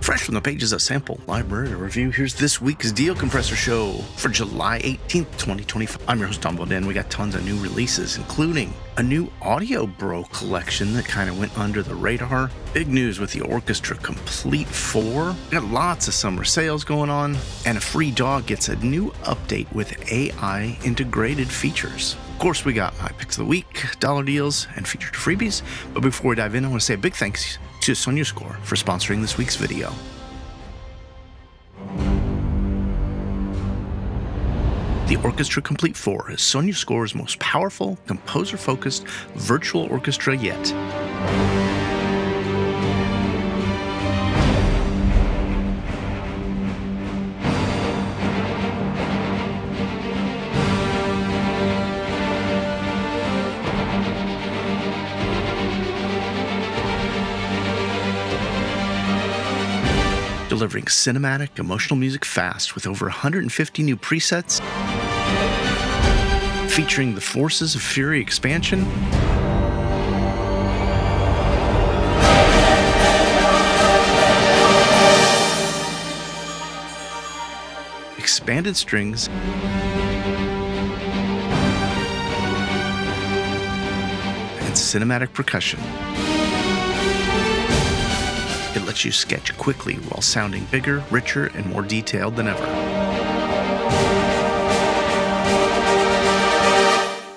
Fresh from the pages of Sample Library Review, here's this week's Deal Compressor Show for July 18th, 2025. I'm your host, Tom Bowden. We got tons of new releases, including a new Audio Bro collection that kind of went under the radar. Big news with the Orchestra Complete 4. We got lots of summer sales going on, and a free dog gets a new update with AI integrated features. Of course, we got my picks of the week, dollar deals, and featured freebies. But before we dive in, I want to say a big thanks to Sonuscore for sponsoring this week's video. The Orchestra Complete 4 is Sonuscore's most powerful, composer-focused virtual orchestra yet. Delivering cinematic, emotional music fast with over 150 new presets, featuring the Forces of Fury expansion, expanded strings, and cinematic percussion. It lets you sketch quickly while sounding bigger, richer, and more detailed than ever.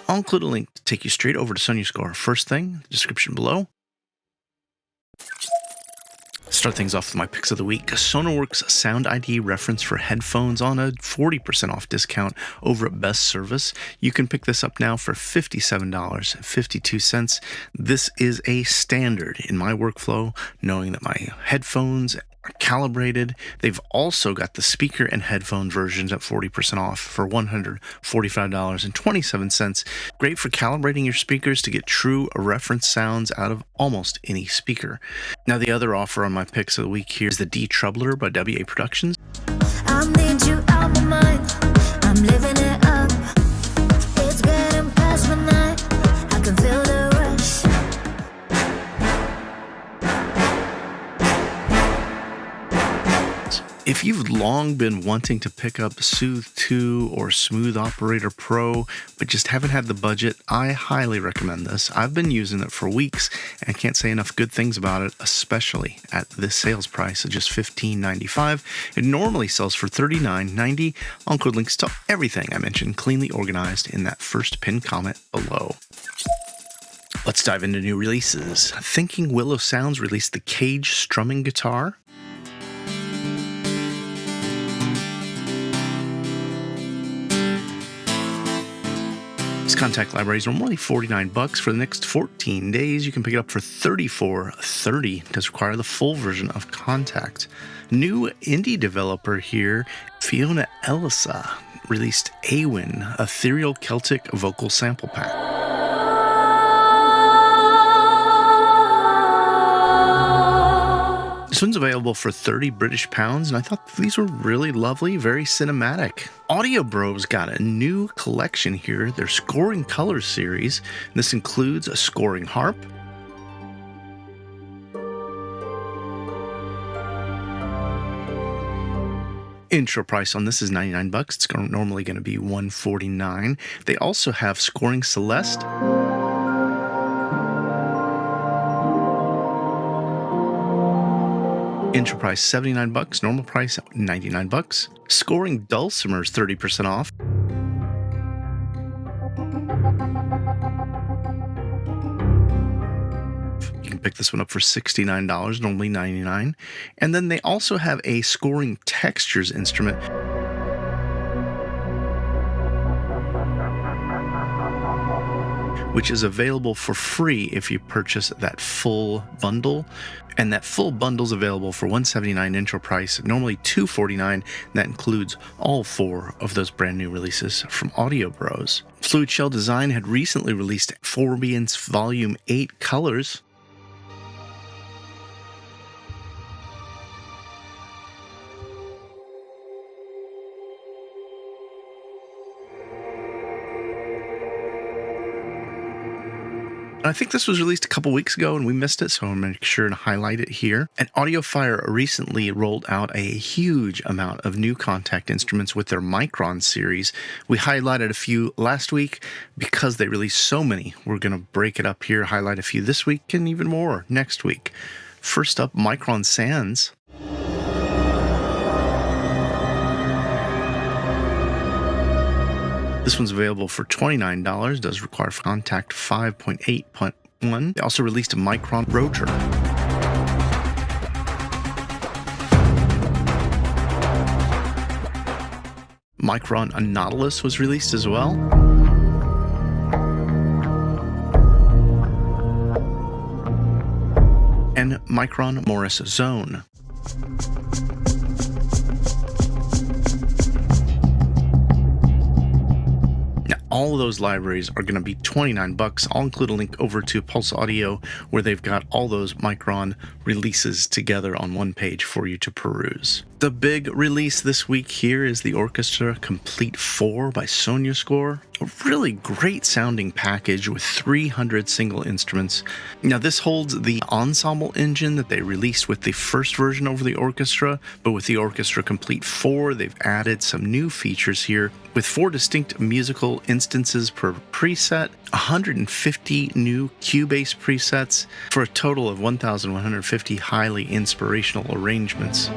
I'll include a link to take you straight over to Sonuscore. First thing, description below. Start things off with my picks of the week. Sonarworks Sound ID reference for headphones on a 40% off discount over at Best Service. You can pick this up now for $57.52. This is a standard in my workflow, knowing that my headphones are calibrated. They've also got the speaker and headphone versions at 40% off for $145.27. Great for calibrating your speakers to get true reference sounds out of almost any speaker. Now, the other offer on my picks of the week here is the D-Troubler by WA Productions. I need you out my mind. I'm living it up. It's getting past midnight. I can feel the rush. If you've long been wanting to pick up Soothe 2 or Smooth Operator Pro, but just haven't had the budget, I highly recommend this. I've been using it for weeks and can't say enough good things about it, especially at this sales price of just $15.95. It normally sells for $39.90. I'll include links to everything I mentioned cleanly organized in that first pinned comment below. Let's dive into new releases. Thinking Willow Sounds released the Cage strumming guitar. These contact libraries are normally $49. For the next 14 days, you can pick it up for $34.30. It does require the full version of Contact. New indie developer here, Fiona Elisa, released Awin, Ethereal Celtic Vocal Sample Pack. This one's available for 30 British pounds, and I thought these were really lovely, very cinematic. Audio Bros got a new collection here, their Scoring Colors series. This includes a scoring harp, intro price on this is $99. It's normally going to be $149. They also have Scoring Celeste, intro price $79, normal price $99. Scoring Dulcimers 30% off. You can pick this one up for $69, normally $99. And then they also have a Scoring Textures instrument, which is available for free if you purchase that full bundle. And that full bundle is available for $179 intro price, normally $249. That includes all 4 of those brand new releases from Audio Bros. Fluid Shell Design had recently released Forbiance Volume 8 Colors. I think this was released a couple weeks ago and we missed it, so I'm going to make sure to highlight it here. And AudioFire recently rolled out a huge amount of new contact instruments with their Micron series. We highlighted a few last week. Because they released so many, we're going to break it up here, highlight a few this week and even more next week. First up, Micron Sans. This one's available for $29, does require contact 5.8.1. They also released a Micron Rotor. Micron Nautilus was released as well. And Micron Morris Zone. All of those libraries are going to be $29. I'll include a link over to Pulse Audio where they've got all those Micron releases together on one page for you to peruse. The big release this week here is the Orchestra Complete 4 by Sonuscore. A really great sounding package with 300 single instruments. Now this holds the ensemble engine that they released with the first version over the Orchestra, but with the Orchestra Complete 4 they've added some new features here with 4 distinct musical instances per preset, 150 new Cubase presets for a total of 1,150 highly inspirational arrangements.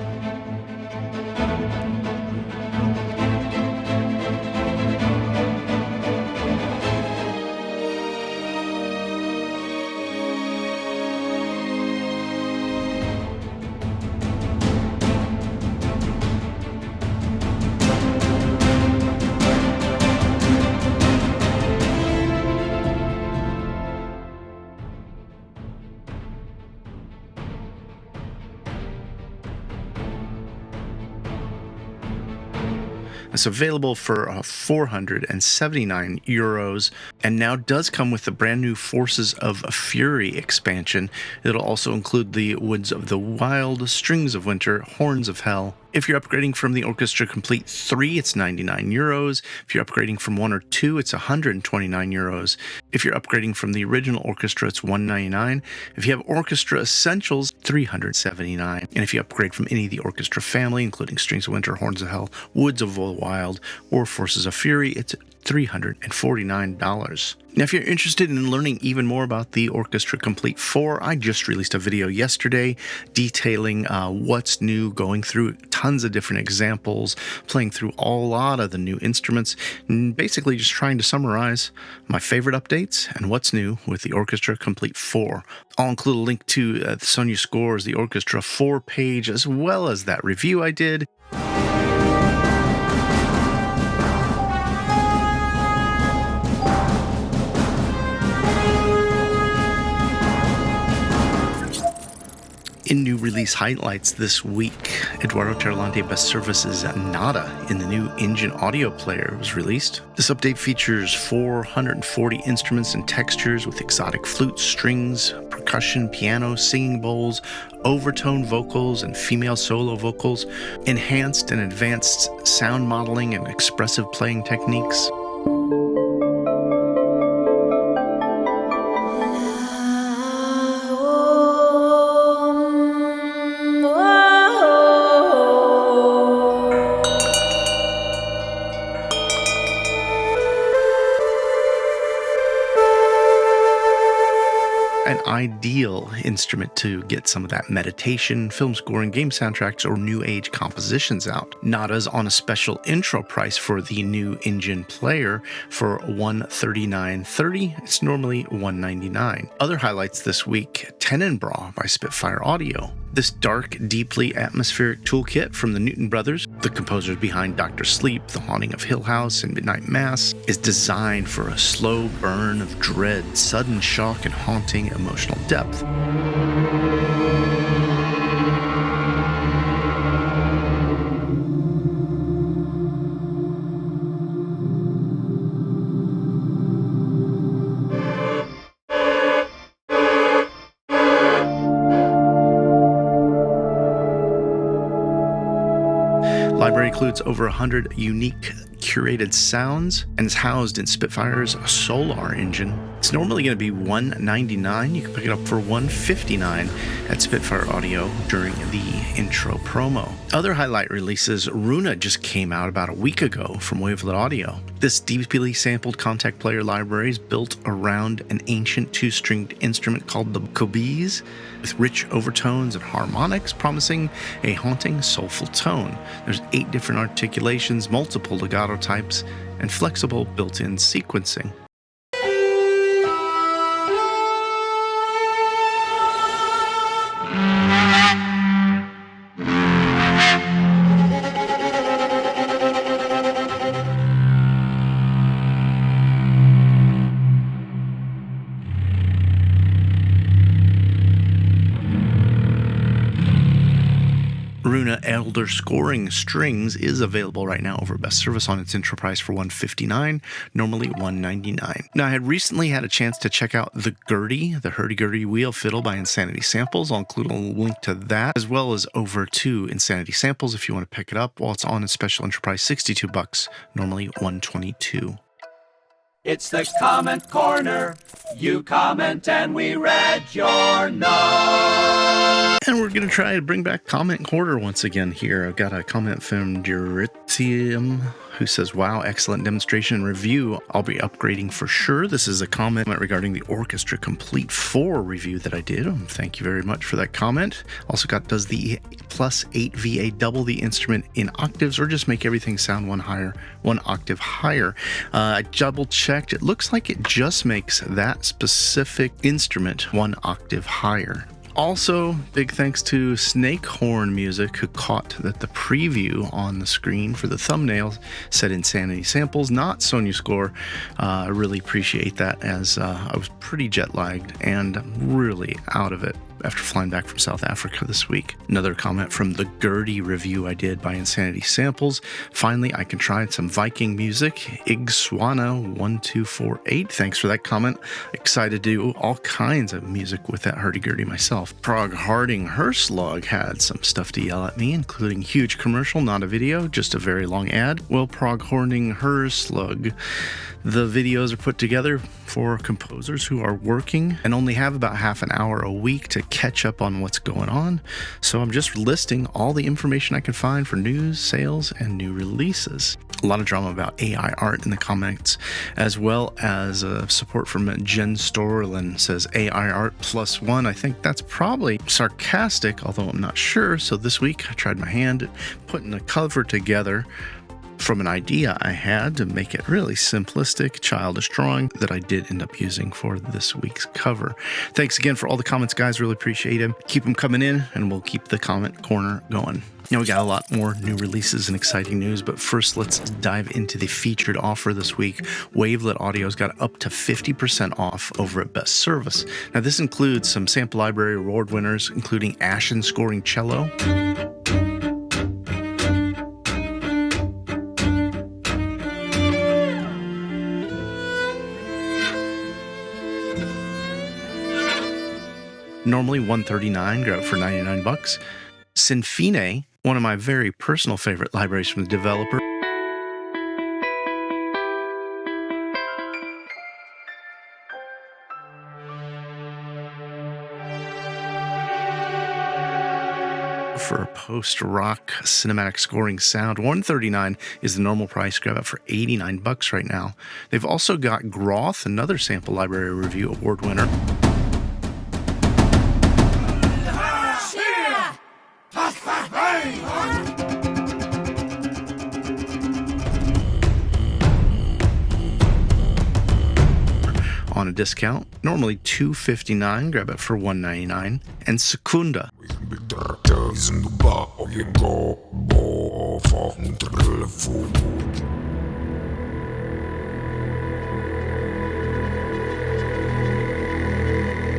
It's available for €479 and now does come with the brand new Forces of Fury expansion. It'll also include the Woods of the Wild, Strings of Winter, Horns of Hell. If you're upgrading from the Orchestra Complete 3, it's €99. If you're upgrading from 1 or 2, it's €129. If you're upgrading from the original Orchestra, it's $199. If you have Orchestra Essentials, $379. And if you upgrade from any of the Orchestra family, including Strings of Winter, Horns of Hell, Woods of the Wild, or Forces of Fury, it's $349. Now, if you're interested in learning even more about the Orchestra Complete 4, I just released a video yesterday detailing what's new, going through tons of different examples, playing through a lot of the new instruments, and basically just trying to summarize my favorite updates and what's new with the Orchestra Complete 4. I'll include a link to Sonuscore's The Orchestra 4 page, as well as that review I did. In new release highlights this week, Eduardo Tarilonte Best Services Nada in the new Engine audio player was released. This update features 440 instruments and textures with exotic flutes, strings, percussion, piano, singing bowls, overtone vocals, and female solo vocals, enhanced and advanced sound modeling and expressive playing techniques. An ideal instrument to get some of that meditation, film scoring, game soundtracks, or new age compositions out. Nada's on a special intro price for the new Engine player for $139.30. It's normally $199. Other highlights this week, Tenenbaugh by Spitfire Audio. This dark, deeply atmospheric toolkit from the Newton Brothers, the composers behind Dr. Sleep, The Haunting of Hill House, and Midnight Mass, is designed for a slow burn of dread, sudden shock, and haunting emotional depth. Library includes over 100 unique curated sounds and is housed in Spitfire's Solar engine. It's normally going to be $199. You can pick it up for $159 at Spitfire Audio during the intro promo. Other highlight releases, Runa just came out about a week ago from Wavelet Audio. This deeply sampled contact player library is built around an ancient two-stringed instrument called the Freebies, with rich overtones and harmonics promising a haunting, soulful tone. There's 8 different articulations, multiple legato types, and flexible built-in sequencing. Runa Elder Scoring Strings is available right now over Best Service on its intro price for $159, normally $199. Now, I had recently had a chance to check out the Gertie, the Hurdy-Gurdy Wheel Fiddle by Insanity Samples. I'll include a link to that, as well as over to Insanity Samples if you want to pick it up while it's on its special intro price, $62, normally $122. It's the comment corner. You comment and we read your note. And we're going to try to bring back comment corner once again here. I've got a comment from Duritium who says, wow, excellent demonstration and review. I'll be upgrading for sure. This is a comment regarding the Orchestra Complete 4 review that I did. Thank you very much for that comment. Also got, does the plus 8 VA double the instrument in octaves or just make everything sound one octave higher? I double checked. It looks like it just makes that specific instrument 1 octave higher. Also, big thanks to Snakehorn Music, who caught that the preview on the screen for the thumbnail said Insanity Samples, not Sonuscore. I really appreciate that, as I was pretty jet lagged and really out of it after flying back from South Africa this week. Another comment from the Gertie review I did by Insanity Samples. Finally, I can try some Viking music. Igswana1248. Thanks for that comment. Excited to do all kinds of music with that hurdy-gurdy myself. Prague Harding Herslug had some stuff to yell at me, including huge commercial, not a video, just a very long ad. Well, Prague Harding Herslug, the videos are put together for composers who are working and only have about half an hour a week to catch up on what's going on. So I'm just listing all the information I can find for news, sales, and new releases. A lot of drama about AI art in the comments, as well as support from Jen Storlin says AI art +1. I think that's probably sarcastic, although I'm not sure. So this week I tried my hand at putting a cover together from an idea I had to make it really simplistic, childish drawing that I did end up using for this week's cover. Thanks again for all the comments, guys. Really appreciate them. Keep them coming in, and we'll keep the comment corner going. Now, we got a lot more new releases and exciting news, but first let's dive into the featured offer this week. Wavelet Audio's got up to 50% off over at Best Service. Now, this includes some sample library award winners, including Ashen Scoring Cello, normally $139, grab it for $99. Sinfine, one of my very personal favorite libraries from the developer. For post-rock cinematic scoring sound, $139 is the normal price. Grab it for $89 right now. They've also got Groth, another sample library review award winner. On a discount, normally $259, grab it for $199. And Secunda,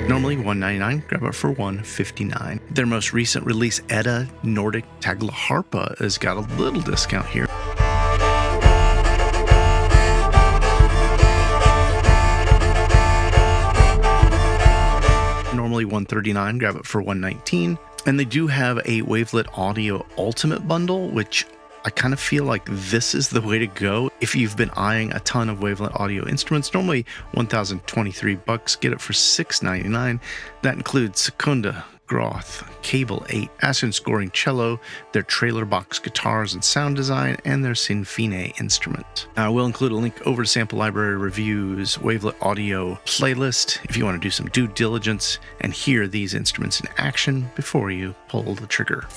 normally $199, grab it for $159. Their most recent release, Edda Nordic Taglaharpa, has got a little discount here. Normally $139, grab it for $119. And they do have a Wavelet Audio Ultimate Bundle, which I kind of feel like this is the way to go if you've been eyeing a ton of wavelet audio instruments. Normally $1,023, get it for $699. That includes Secunda, Groth, Cable 8, Ascent Scoring Cello, their trailer box guitars and sound design, and their Sinfine instrument. I will include a link over to Sample Library Reviews Wavelet Audio playlist if you want to do some due diligence and hear these instruments in action before you pull the trigger.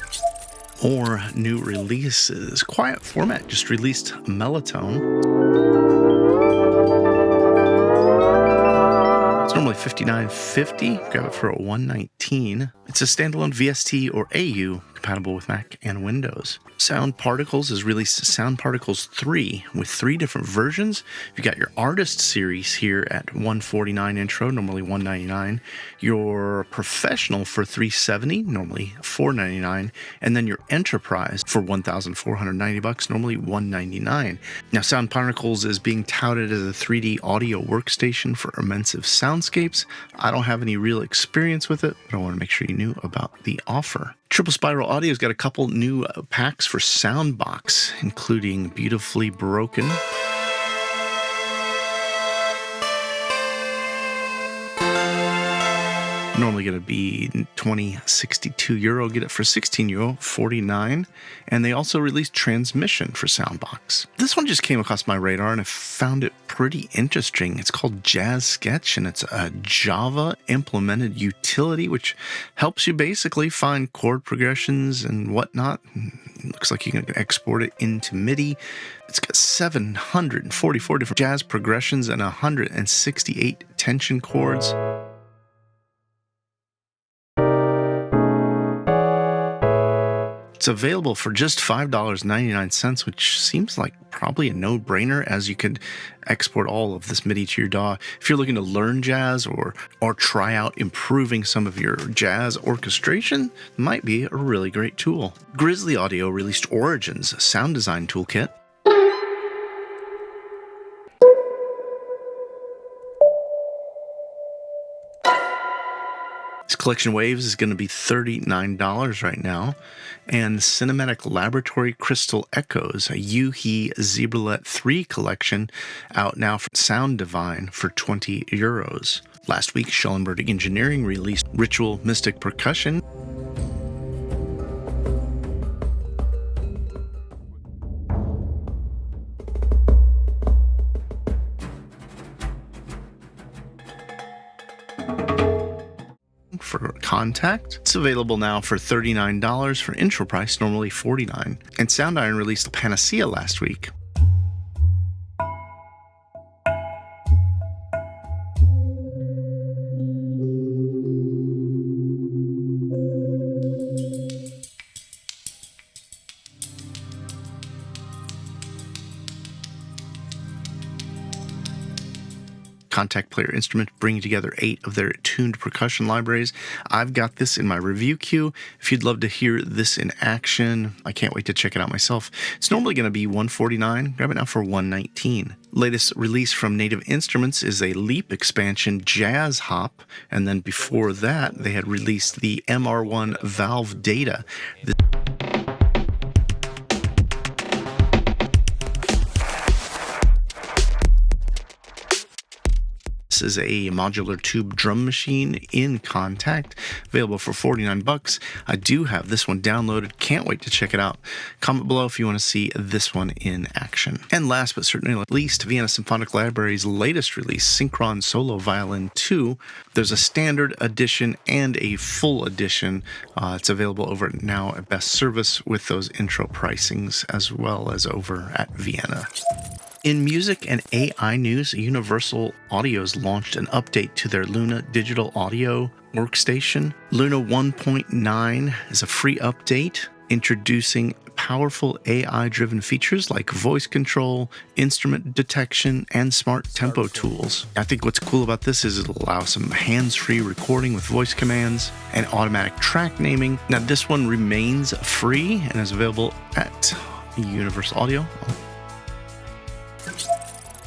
More new releases. Quiet Format just released Mellatone. It's normally $59.50. Grab it for $119. It's a standalone VST or AU, compatible with Mac and Windows. Sound Particles has released Sound Particles 3 with 3 different versions. You got your Artist series here at $149 intro, normally $199. Your Professional for $370, normally $499, and then your Enterprise for $1,490, normally $199. Now, Sound Particles is being touted as a 3D audio workstation for immersive soundscapes. I don't have any real experience with it, but I want to make sure you knew about the offer. Triple Spiral Audio's got a couple new packs for Soundbox, including Beautifully Broken, normally going to be €20.62. Get it for €16.49. And they also released Transmission for Soundbox. This one just came across my radar and I found it pretty interesting. It's called Jazz Sketch, and it's a Java implemented utility which helps you basically find chord progressions and whatnot. It looks like you can export it into MIDI. It's got 744 different jazz progressions and 168 tension chords. It's available for just $5.99, which seems like probably a no-brainer, as you could export all of this MIDI to your DAW. If you're looking to learn jazz or try out improving some of your jazz orchestration, it might be a really great tool. Grizzly Audio released Origins, a sound design toolkit. This Collection Waves is going to be $39 right now. And Cinematic Laboratory Crystal Echoes, a Yuhi Zebralet 3 collection, out now from Sound Divine for €20. Last week, Schellenberg Engineering released Ritual Mystic Percussion. For Contact. It's available now for $39 for intro price, normally $49. And Sound Iron released Panacea last week. Contact Player Instrument, bringing together 8 of their tuned percussion libraries. I've got this in my review queue. If you'd love to hear this in action, I can't wait to check it out myself. It's normally going to be $149. Grab it now for $119. Latest release from Native Instruments is a Leap expansion, Jazz Hop, and then before that, they had released the MR1 Valve Data. This is a modular tube drum machine in Contact, available for $49. I do have this one downloaded. Can't wait to check it out. Comment below if you want to see this one in action. And last but certainly not least, Vienna Symphonic Library's latest release, Synchron Solo Violin 2. There's a standard edition and a full edition. It's available over now at Best Service with those intro pricings, as well as over at Vienna. In music and AI news, Universal Audio's launched an update to their Luna digital audio workstation. Luna 1.9 is a free update introducing powerful AI-driven features like voice control, instrument detection, and smart tempo tools. I think what's cool about this is it'll allow some hands-free recording with voice commands and automatic track naming. Now, this one remains free and is available at Universal Audio.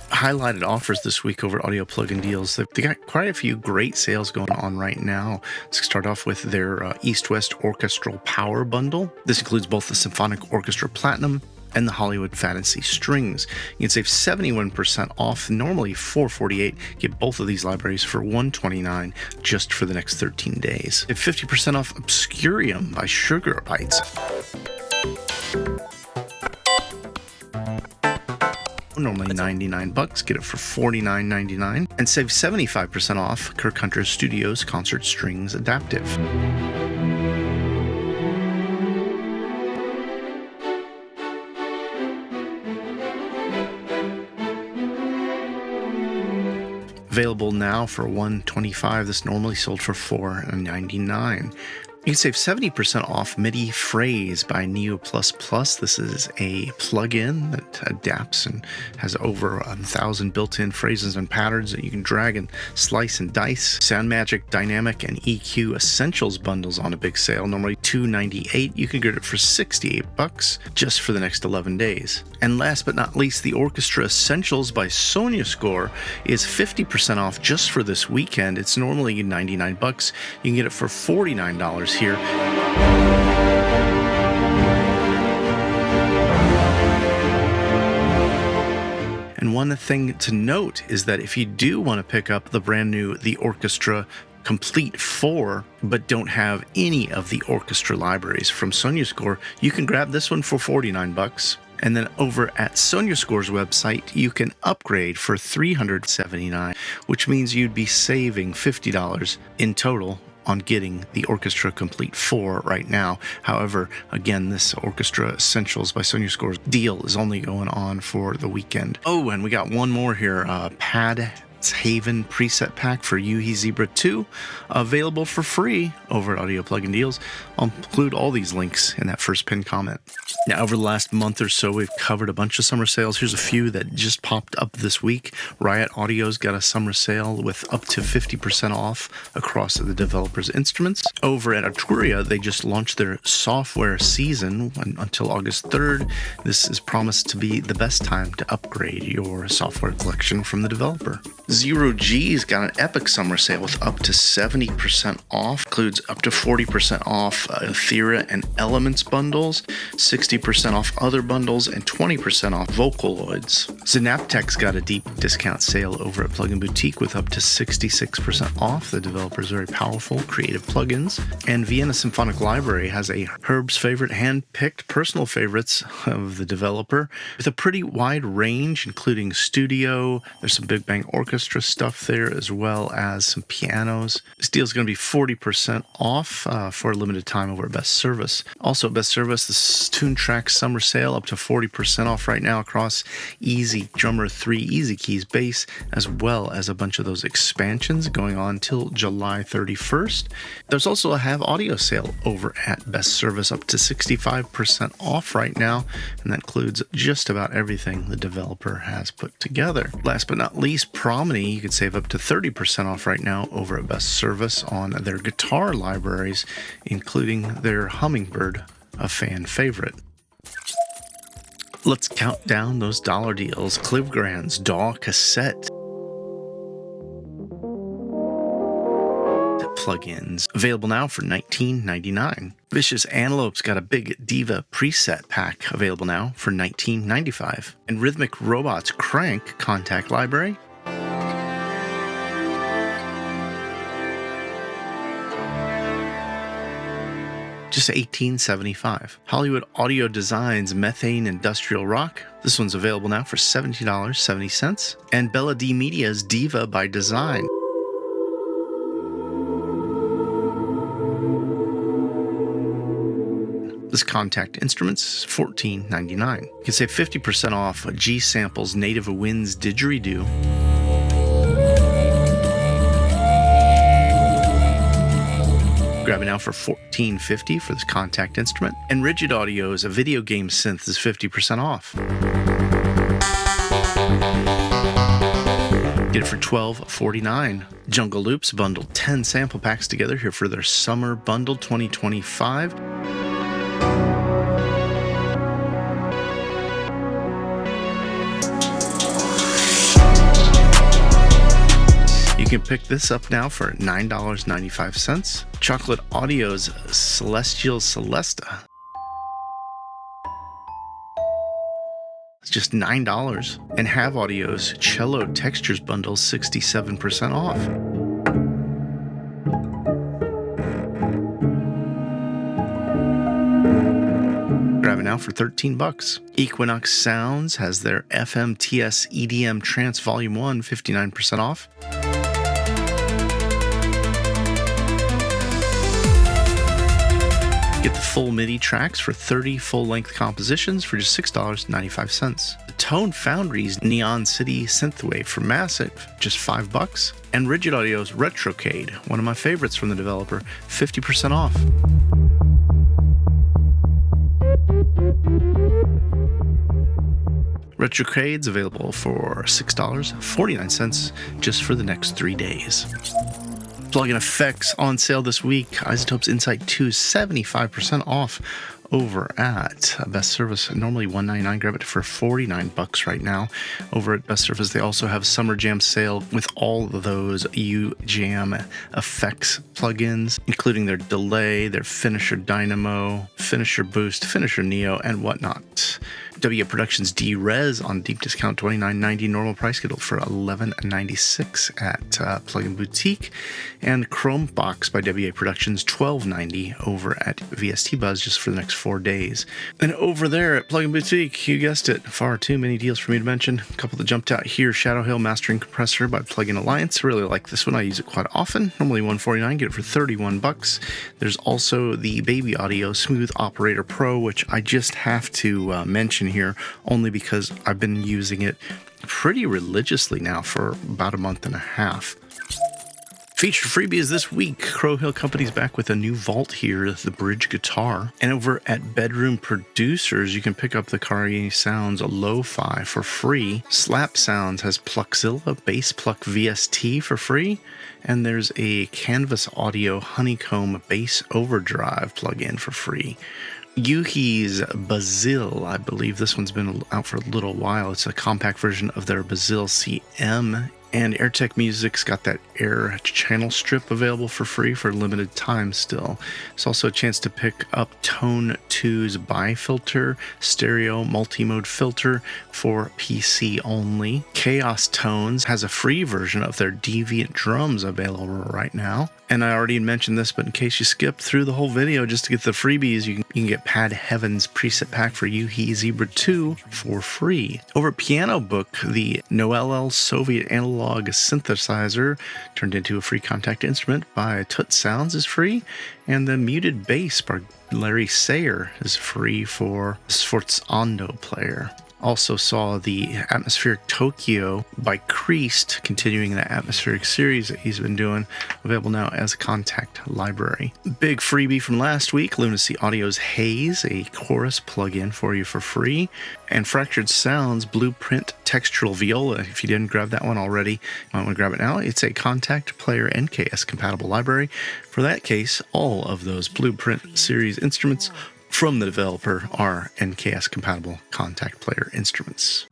Highlighted offers this week over Audio Plugin Deals. They got quite a few great sales going on right now. Let's start off with their East-West Orchestral Power Bundle. This includes both the Symphonic Orchestra Platinum and the Hollywood Fantasy Strings. You can save 71% off, normally $448. Get both of these libraries for $129 just for the next 13 days. Save 50% off Obscurium by Sugar Bites. Normally $99, get it for $49.99, and save 75% off Kirk Hunter Studios Concert Strings Adaptive. Available now for $125. This normally sold for $4.99. You can save 70% off MIDI Phrase by Neo++. This is a plugin that adapts and has over 1,000 built-in phrases and patterns that you can drag and slice and dice. SoundMagic Dynamic and EQ Essentials bundles on a big sale, normally $298. You can get it for $68 just for the next 11 days. And last but not least, the Orchestra Essentials by Sonuscore is 50% off just for this weekend. It's normally $99. You can get it for $49 here. And one thing to note is that if you do want to pick up the brand new The Orchestra Complete 4, but don't have any of the orchestra libraries from Sonuscore, you can grab this one for $49. And then over at Sonuscore's website, you can upgrade for $379, which means you'd be saving $50 in total on getting the Orchestra Complete 4 right now. However, again, this Orchestra Essentials by Sonuscore's deal is only going on for the weekend. Oh, and we got one more here, Pad Haven preset pack for Yuhi Zebra 2, available for free over at Audio Plugin Deals. I'll include all these links in that first pinned comment. Now, over the last month or so, we've covered a bunch of summer sales. Here's a few that just popped up this week. Riot Audio's got a summer sale with up to 50% off across the developers' instruments. Over at Arturia, they just launched their software season until August 3rd. This is promised to be the best time to upgrade your software collection from the developer. Zero G's got an epic summer sale with up to 70% off. Includes up to 40% off Ethera and Elements bundles, 60% off other bundles, and 20% off Vocaloids. Synaptech's got a deep discount sale over at Plugin Boutique with up to 66% off. The developer's very powerful, creative plugins. And Vienna Symphonic Library has a Herb's favorite hand-picked personal favorites of the developer with a pretty wide range, including studio. There's some Big Bang Orchestra stuff there, as well as some pianos. This deal is going to be 40% off for a limited time over at Best Service. Also at Best Service, the Tune Track Summer Sale up to 40% off right now across Easy Drummer 3, Easy Keys Bass, as well as a bunch of those expansions going on till July 31st. There's also a Have Audio sale over at Best Service, up to 65% off right now, and that includes just about everything the developer has put together. Last but not least, Promeny, you can save up to 30% off right now over at Best Service on their guitar libraries, including their Hummingbird, a fan favorite. Let's count down those dollar deals. Clivgrand's DAW cassette plugins, available now for $19.99. Vicious Antelope's got a big Diva preset pack, available now for $19.95. And Rhythmic Robot's Crank contact library, just $18.75. Hollywood Audio Design's Methane Industrial Rock. This one's available now for $70.70. And Bella D Media's Diva by Design. This Contact Instruments, $14.99. You can save 50% off G Sample's Native Winds Didgeridoo. Grab it now for $14.50 for this Contact instrument. And Rigid Audio's A Video Game Synth is 50% off. Get it for $12.49. Jungle Loops bundled 10 sample packs together here for their Summer Bundle 2025. You can pick this up now for $9.95. Chocolate Audio's Celestial Celesta. It's just $9. And Have Audio's Cello Textures Bundle 67% off. Grab it now for $13. Equinox Sounds has their FMTS EDM Trance Volume 1 59% off. Get the full MIDI tracks for 30 full-length compositions for just $6.95. The Tone Foundry's Neon City Synthwave for Massive, just $5. And Rigid Audio's Retrocade, one of my favorites from the developer, 50% off. Retrocade's available for $6.49 just for the next 3 days. Plugin effects on sale this week. Isotope's Insight 2 is 75% off over at Best Service. Normally $199. Grab it for $49 right now. Over at Best Service, they also have Summer Jam sale with all of those UJam effects plugins, including their Delay, their Finisher Dynamo, Finisher Boost, Finisher Neo, and whatnot. WA Productions D-Res on deep discount $29.90, normal price scheduled for $11.96 at Plugin Boutique, and Chrome Box by WA Productions $12.90 over at VST Buzz just for the next 4 days. And over there at Plugin Boutique, you guessed it, far too many deals for me to mention. A couple that jumped out here: Shadow Hill Mastering Compressor by Plugin Alliance. I really like this one. I use it quite often. Normally $149, get it for $31. There's also the Baby Audio Smooth Operator Pro, which I just have to mention here only because I've been using it pretty religiously now for about a month and a half. Featured freebies this week. Crow Hill Company's back with a new vault here, the Bridge Guitar. And over at Bedroom Producers, you can pick up the Carrier Sounds Lo-Fi for free. Slap Sounds has Pluckzilla Bass Pluck VST for free. And there's a Canvas Audio Honeycomb Bass Overdrive plugin for free. Yuhi's Basil, I believe this one's been out for a little while. It's a compact version of their Basil CM. And AirTech Music's got that Air channel strip available for free for a limited time still. It's also a chance to pick up Tone 2's Bifilter stereo multi-mode filter for PC only. Chaos Tones has a free version of their Deviant drums available right now. And I already mentioned this, but in case you skipped through the whole video just to get the freebies, you can get Pad Heaven's preset pack for Yuhi Zebra 2 for free. Over at Piano Book, the Noel Soviet analog synthesizer turned into a free contact instrument by Tut Sounds is free, and the Muted Bass by Larry Sayer is free for Sforzando player. Also saw the Atmospheric Tokyo by Creased, continuing the Atmospheric series that he's been doing, available now as a contact library. Big freebie from last week, Lunacy Audio's Haze, a chorus plugin for you for free, and Fractured Sounds Blueprint Textural Viola. If you didn't grab that one already, you might want to grab it now. It's a contact player NKS compatible library. For that case, all of those Blueprint series instruments from the developer are NKS compatible contact player instruments.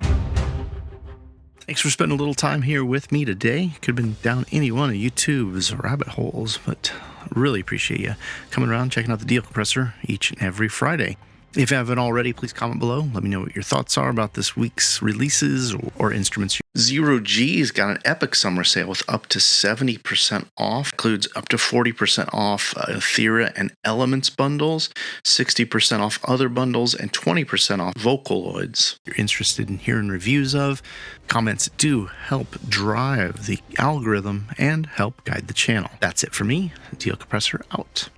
Thanks for spending a little time here with me today. Could have been down any one of YouTube's rabbit holes, but really appreciate you coming around, checking out the Deal Compressor each and every Friday. If you haven't already, please comment below. Let me know what your thoughts are about this week's releases or instruments. Zero G's got an epic summer sale with up to 70% off. Includes up to 40% off Thera and Elements bundles, 60% off other bundles, and 20% off Vocaloids. If you're interested in hearing reviews of, comments do help drive the algorithm and help guide the channel. That's it for me. Deal Compressor out.